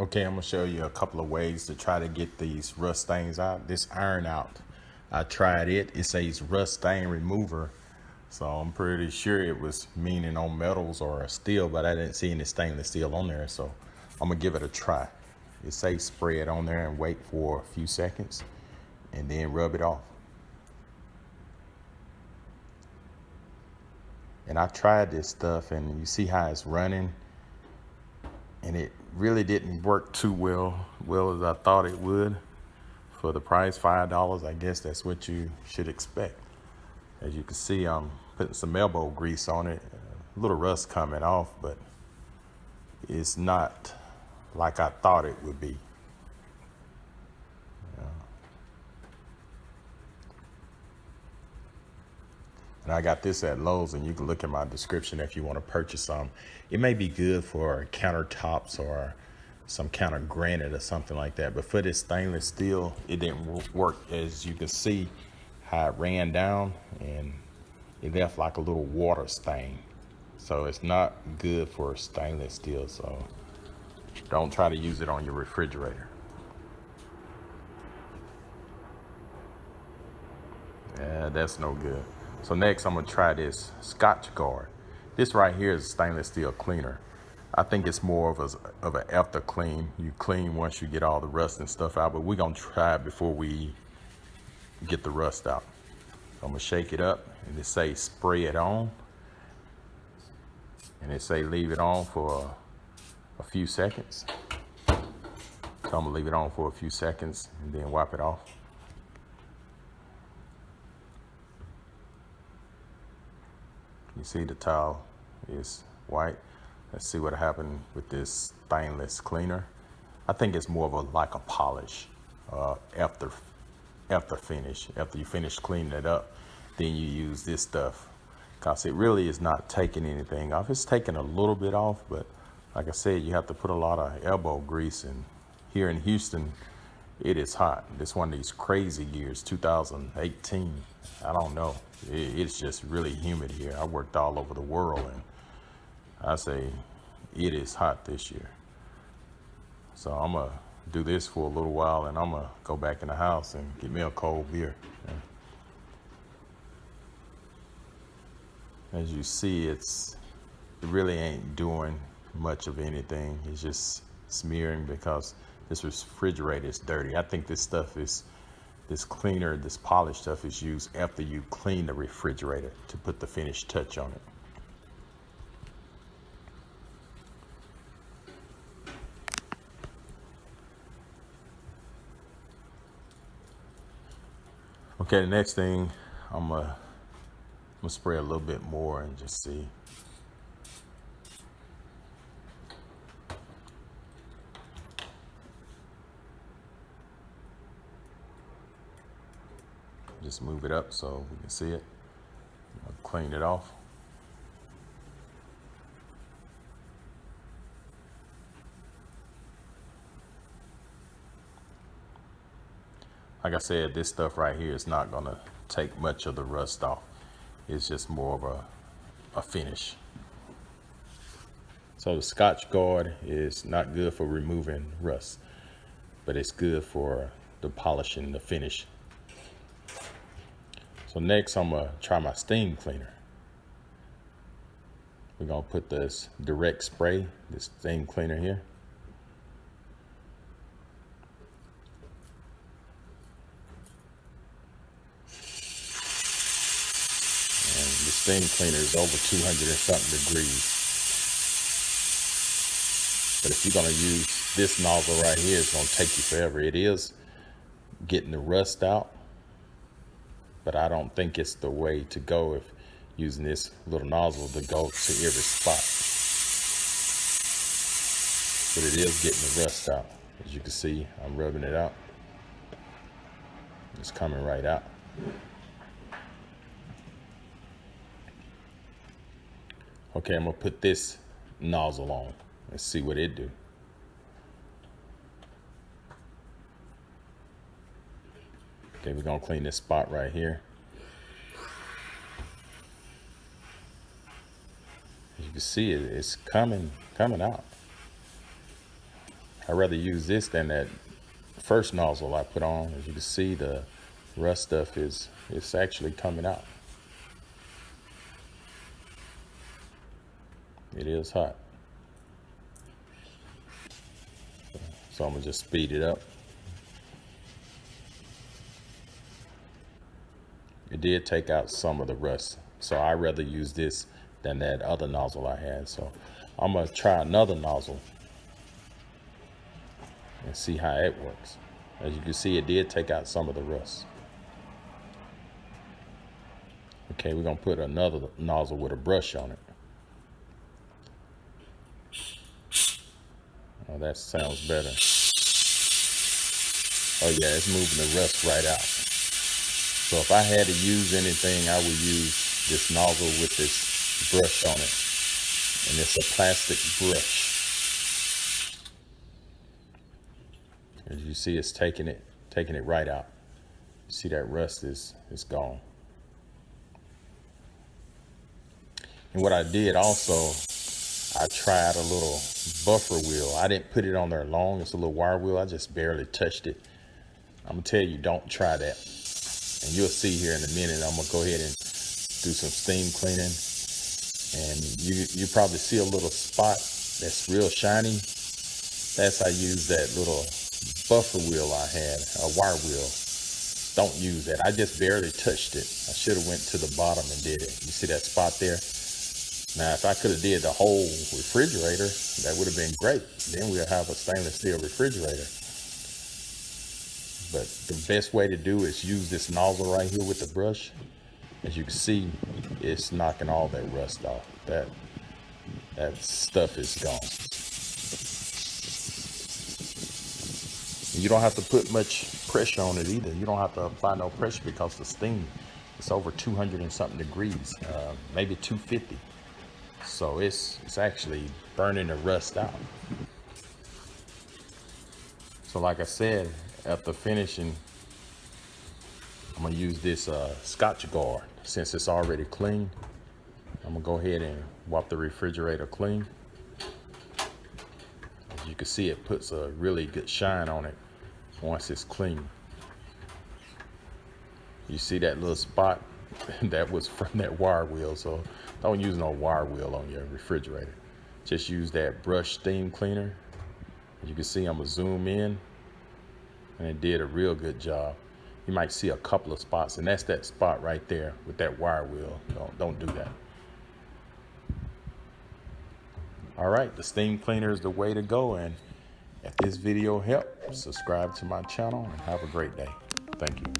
Okay, I'm gonna show you a couple of ways to try to get these rust stains out. This iron out, I tried it. It says rust stain remover, so I'm pretty sure it was meaning on metals or steel, but I didn't see any stainless steel on there, so I'm gonna give it a try. It says spray it on there and wait for a few seconds, and then rub it off. And I tried this stuff, and you see how it's running, and it really didn't work too well as I thought it would. For the price, $5, I guess that's what you should expect. As you can see, I'm putting some elbow grease on it. A little rust coming off, but it's not like I thought it would be. And I got this at Lowe's, and you can look at my description if you want to purchase some. It may be good for countertops or some kind of granite or something like that. But for this stainless steel, it didn't work. As you can see how it ran down, and it left like a little water stain. So it's not good for stainless steel. So don't try to use it on your refrigerator. Yeah, that's no good. So next I'm gonna try this Scotchgard. This right here is a stainless steel cleaner. I think it's more of an after clean. You clean once you get all the rust and stuff out, but we're gonna try it before we get the rust out. I'm gonna shake it up, and it say spray it on, and it say leave it on for a few seconds. So I'm gonna leave it on for a few seconds and then wipe it off. You see the towel is white. Let's see what happened with this stainless cleaner. I think it's more of like a polish after finish. After you finish cleaning it up, then you use this stuff. Cause it really is not taking anything off. It's taking a little bit off, but like I said, you have to put a lot of elbow grease. And here in Houston, it is hot. It's one of these crazy years, 2018. I don't know. It's just really humid here. I worked all over the world, and I say it is hot this year. So I'm gonna do this for a little while, and I'm gonna go back in the house and get me a cold beer. As you see, it really ain't doing much of anything. It's just smearing because this refrigerator is dirty. I think this cleaner, this polish stuff is used after you clean the refrigerator to put the finished touch on it. Okay, the next thing, I'm gonna spray a little bit more and just see. Just move it up so we can see it. I'll clean it off. Like I said, this stuff right here is not gonna take much of the rust off. It's just more of a finish. So the Scotchgard is not good for removing rust, but it's good for the polishing, the finish. So next I'm gonna try my steam cleaner. We're gonna put this direct spray, this steam cleaner here. And the steam cleaner is over 200 and something degrees. But if you're gonna use this nozzle right here, it's gonna take you forever. It is getting the rust out, but I don't think it's the way to go if using this little nozzle to go to every spot. But it is getting the rust out. As you can see, I'm rubbing it out. It's coming right out. Okay, I'm gonna put this nozzle on. Let's see what it do. Okay, we're gonna clean this spot right here. As you can see, it's coming out. I'd rather use this than that first nozzle I put on. As you can see, the rust stuff it's actually coming out. It is hot. So I'm gonna just speed it up. It did take out some of the rust, so I'd rather use this than that other nozzle I had. So I'm gonna try another nozzle and see how it works. As you can see, it did take out some of the rust. Okay, we're gonna put another nozzle with a brush on it. Oh, that sounds better. Oh yeah, it's moving the rust right out. So if I had to use anything, I would use this nozzle with this brush on it. And it's a plastic brush. As you see, it's taking it right out. You see that rust is gone. And what I did also, I tried a little buffer wheel. I didn't put it on there long. It's a little wire wheel. I just barely touched it. I'm gonna tell you, don't try that. And you'll see here in a minute, I'm gonna go ahead and do some steam cleaning. And you probably see a little spot that's real shiny. That's I used that little buffer wheel I had, a wire wheel. Don't use that. I just barely touched it. I should have went to the bottom and did it. You see that spot there? Now, if I could have did the whole refrigerator, that would have been great. Then we'll have a stainless steel refrigerator. But the best way to do is use this nozzle right here with the brush. As you can see, it's knocking all that rust off. That stuff is gone. You don't have to put much pressure on it either. You don't have to apply no pressure because the steam, it's over 200 and something degrees, maybe 250. So it's actually burning the rust out. So like I said, after finishing, I'm gonna use this Scotch-Guard. Since it's already clean, I'm gonna go ahead and wipe the refrigerator clean. As you can see, it puts a really good shine on it once it's clean. You see that little spot? That was from that wire wheel. So don't use no wire wheel on your refrigerator. Just use that brush steam cleaner. As you can see, I'm gonna zoom in, and it did a real good job. You might see a couple of spots, and that's that spot right there with that wire wheel. Don't do that. All right, the steam cleaner is the way to go. And if this video helped, subscribe to my channel and have a great day. Thank you.